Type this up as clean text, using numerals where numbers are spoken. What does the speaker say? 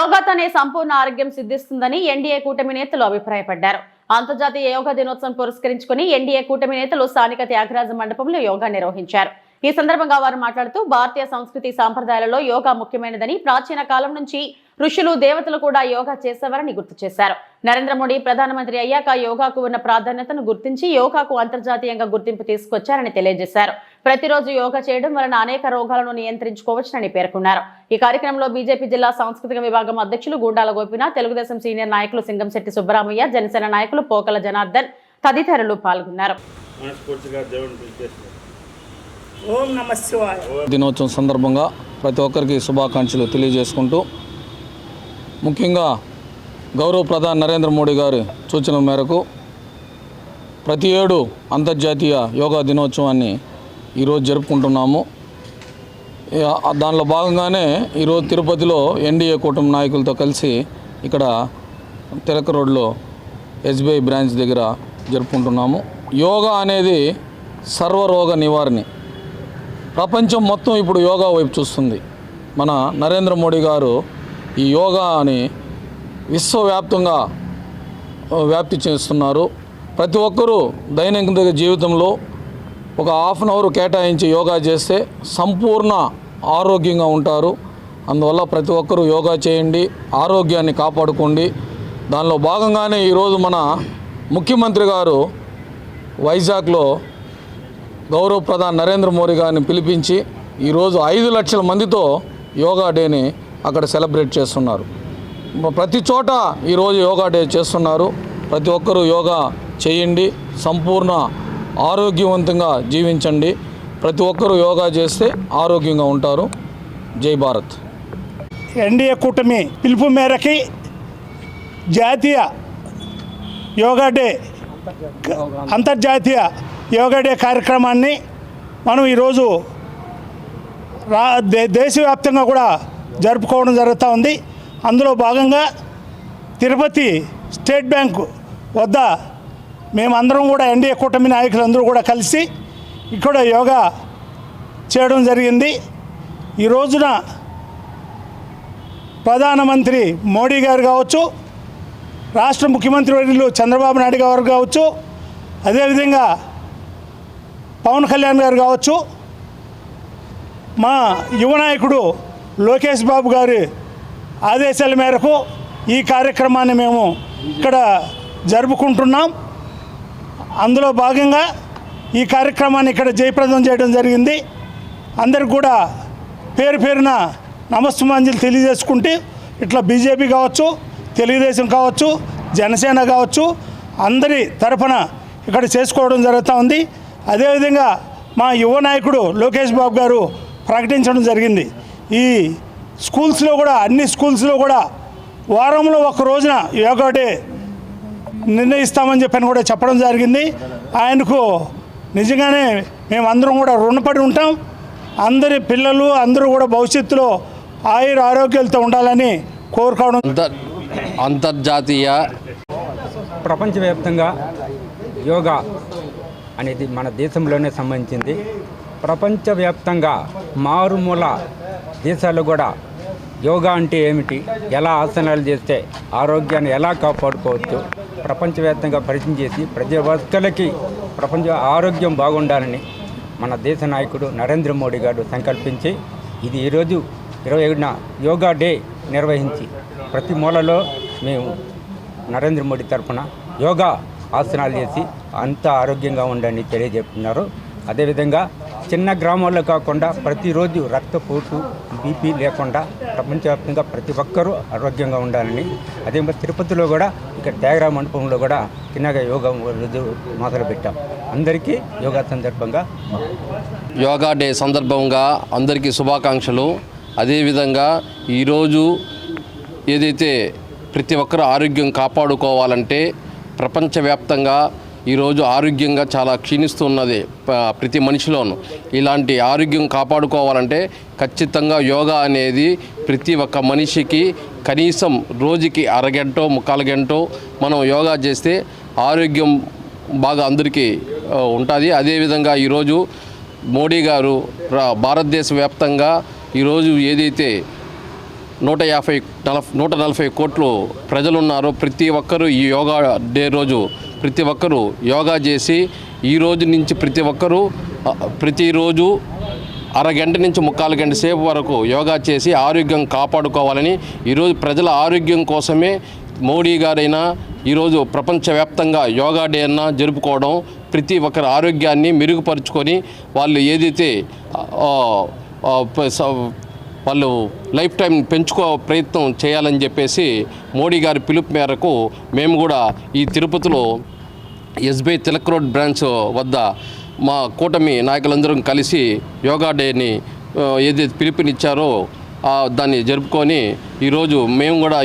యోగాతోనే సంపూర్ణ ఆరోగ్యం సిద్ధిస్తుందని ఎన్డీఏ కూటమి నేతలు అభిప్రాయపడ్డారు. అంతర్జాతీయ యోగా దినోత్సవం పురస్కరించుకుని ఎన్డీఏ కూటమి నేతలు స్థానిక త్యాగరాజ మండపంలో యోగా నిర్వహించారు. ఈ సందర్భంగా వారు మాట్లాడుతూ భారతీయ సంస్కృతి సాంప్రదాయాలలో యోగా ముఖ్యమైనదని, ప్రాచీన కాలం నుంచి ఋషులు దేవతలు కూడా యోగా చేసేవారని గుర్తు చేశారు. నరేంద్ర మోడీ ప్రధానమంత్రి అయ్యాక యోగాకు ఉన్న ప్రాధాన్యతను గుర్తించి యోగాకు అంతర్జాతీయంగా గుర్తింపు తీసుకొచ్చారని తెలియజేశారు. ప్రతిరోజు యోగా చేయడం వలన అనేక రోగాలను నియంత్రించుకోవచ్చునని పేర్కొన్నారు. ఈ కార్యక్రమంలో బీజేపీ జిల్లా సాంస్కృతిక విభాగం అధ్యక్షులు గూండాల గోపీనాథ్, తెలుగుదేశం సీనియర్ నాయకులు సింగంశెట్టి సుబ్బరామయ్య, జనసేన నాయకులు పోకల జనార్దన్ తదితరులు పాల్గొన్నారు. ఓం నమః శివాయ. దినోత్సవం సందర్భంగా ప్రతి ఒక్కరికి శుభాకాంక్షలు తెలియజేసుకుంటూ, ముఖ్యంగా గౌరవ ప్రధాని నరేంద్ర మోడీ గారి సూచనల మేరకు ప్రతి ఏడు అంతర్జాతీయ యోగా దినోత్సవాన్ని ఈరోజు జరుపుకుంటున్నాము. దానిలో భాగంగానే ఈరోజు తిరుపతిలో ఎన్డీఏ కూటమి నాయకులతో కలిసి ఇక్కడ తిలక్ రోడ్లో ఎస్బీఐ బ్రాంచ్ దగ్గర జరుపుకుంటున్నాము. యోగా అనేది సర్వరోగ నివారణ. ప్రపంచం మొత్తం ఇప్పుడు యోగా వైపు చూస్తుంది. మన నరేంద్ర మోడీ గారు ఈ యోగాని విశ్వవ్యాప్తంగా వ్యాప్తి చేస్తున్నారు. ప్రతి ఒక్కరూ దైనందిన జీవితంలో ఒక హాఫ్ అన్ అవర్ కేటాయించి యోగా చేస్తే సంపూర్ణ ఆరోగ్యంగా ఉంటారు. అందువల్ల ప్రతి ఒక్కరూ యోగా చేయండి, ఆరోగ్యాన్ని కాపాడుకోండి. దానిలో భాగంగానే ఈరోజు మన ముఖ్యమంత్రి గారు వైజాగ్లో గౌరవ ప్రధాని నరేంద్ర మోడీ గారిని పిలిపించి ఈరోజు 5 లక్షల మందితో యోగా డేని అక్కడ సెలబ్రేట్ చేస్తున్నారు. ప్రతి చోట ఈరోజు యోగా డే చేస్తున్నారు. ప్రతి ఒక్కరూ యోగా చేయండి, సంపూర్ణ ఆరోగ్యవంతంగా జీవించండి. ప్రతి ఒక్కరూ యోగా చేస్తే ఆరోగ్యంగా ఉంటారు. జై భారత్. ఎన్డీఏ కూటమి పిలుపు మేరకి జాతీయ యోగా డే, అంతర్జాతీయ యోగా డే కార్యక్రమాన్ని మనం ఈరోజు దేశవ్యాప్తంగా కూడా జరుపుకోవడం జరుగుతూ ఉంది. అందులో భాగంగా తిరుపతి స్టేట్ బ్యాంకు వద్ద మేమందరం కూడా ఎన్డీఏ కూటమి నాయకులందరూ కూడా కలిసి ఇక్కడ యోగా చేయడం జరిగింది. ఈ రోజున ప్రధానమంత్రి మోడీ గారు కావచ్చు, రాష్ట్ర ముఖ్యమంత్రి వర్యులు చంద్రబాబు నాయుడు గారు కావచ్చు, అదేవిధంగా పవన్ కళ్యాణ్ గారు కావచ్చు, మా యువ నాయకుడు లోకేష్ బాబు గారి ఆదేశాల మేరకు ఈ కార్యక్రమాన్ని మేము ఇక్కడ జరుపుకుంటున్నాం. అందులో భాగంగా ఈ కార్యక్రమాన్ని ఇక్కడ జయప్రదం చేయడం జరిగింది. అందరికి కూడా పేరు పేరున నమస్సుమాంజలి తెలియజేసుకుంటూ, ఇట్లా బీజేపీ కావచ్చు, తెలుగుదేశం కావచ్చు, జనసేన కావచ్చు, అందరి తరఫున ఇక్కడ చేసుకోవడం జరుగుతూ ఉంది. అదేవిధంగా మా యువ నాయకుడు లోకేష్ బాబు గారు ప్రకటించడం జరిగింది. ఈ స్కూల్స్లో కూడా, అన్ని స్కూల్స్లో కూడా వారంలో ఒక రోజున యోగా డే నిర్ణయిస్తామని చెప్పని కూడా చెప్పడం జరిగింది. ఆయనకు నిజంగానే మేమందరం కూడా రుణపడి ఉంటాం. అందరి పిల్లలు అందరూ కూడా భవిష్యత్తులో ఆయుర ఆరోగ్యాలతో ఉండాలని కోరుకోవడం. అంతర్జాతీయ ప్రపంచవ్యాప్తంగా యోగా అనేది మన దేశంలోనే సంబంధించింది. ప్రపంచవ్యాప్తంగా మారుమూల దేశాలు కూడా యోగా అంటే ఏమిటి, ఎలా ఆసనాలు చేస్తే ఆరోగ్యాన్ని ఎలా కాపాడుకోవచ్చు ప్రపంచవ్యాప్తంగా పరిచయం చేసి ప్రతి ఒక్కరికి ప్రపంచ ఆరోగ్యం బాగుండాలని మన దేశ నాయకుడు నరేంద్ర మోడీ గారు సంకల్పించి ఇది ఈరోజు 27న యోగా డే నిర్వహించి ప్రతి మూలలో మేము నరేంద్ర మోడీ తరఫున యోగా ఆసనాలు చేసి అంత ఆరోగ్యంగా ఉండండి తెలియజేస్తున్నారు. అదేవిధంగా చిన్న గ్రామాల్లో కాకుండా ప్రతిరోజు రక్తపోటు, బీపీ లేకుండా ప్రపంచవ్యాప్తంగా ప్రతి ఒక్కరూ ఆరోగ్యంగా ఉండాలని, అదే తిరుపతిలో కూడా ఇక్కడ త్యాగరాజ మండపంలో కూడా చిన్నగా యోగా రోజు మొదలుపెట్టాం. అందరికీ యోగా సందర్భంగా యోగా డే సందర్భంగా అందరికీ శుభాకాంక్షలు. అదేవిధంగా ఈరోజు ఏదైతే ప్రతి ఒక్కరు ఆరోగ్యం కాపాడుకోవాలంటే ప్రపంచవ్యాప్తంగా ఈరోజు ఆరోగ్యంగా చాలా క్షీణిస్తున్నది ప్రతి మనిషిలోనూ. ఇలాంటి ఆరోగ్యం కాపాడుకోవాలంటే ఖచ్చితంగా యోగా అనేది ప్రతి ఒక్క మనిషికి కనీసం రోజుకి అరగంటో 3/4 గంటో మనం యోగా చేస్తే ఆరోగ్యం బాగా అందరికీ ఉంటుంది. అదేవిధంగా ఈరోజు మోడీ గారు భారతదేశ వ్యాప్తంగా ఈరోజు ఏదైతే 140 కోట్లు ప్రజలు ఉన్నారు. ప్రతి ఒక్కరూ ఈ యోగా డే రోజు ప్రతి ఒక్కరూ యోగా చేసి ఈ రోజు నుంచి ప్రతి ఒక్కరూ ప్రతిరోజు అరగంట నుంచి 3/4 గంట సేపు వరకు యోగా చేసి ఆరోగ్యం కాపాడుకోవాలని ఈరోజు ప్రజల ఆరోగ్యం కోసమే మోడీ గారైనా ఈరోజు ప్రపంచవ్యాప్తంగా యోగా డే అన్న జరుపుకోవడం, ప్రతి ఒక్కరి ఆరోగ్యాన్ని మెరుగుపరుచుకొని వాళ్ళు ఏదైతే వాళ్ళు లైఫ్ టైం పెంచుకో ప్రయత్నం చేయాలని చెప్పేసి మోడీ గారి పిలుపు మేరకు మేము కూడా ఈ తిరుపతిలో ఎస్బీఐ తిలక్ రోడ్ బ్రాంచ్ వద్ద మా కూటమి నాయకులందరం కలిసి యోగా డేని ఏదైతే పిలుపునిచ్చారో దాన్ని జరుపుకొని ఈరోజు మేము కూడా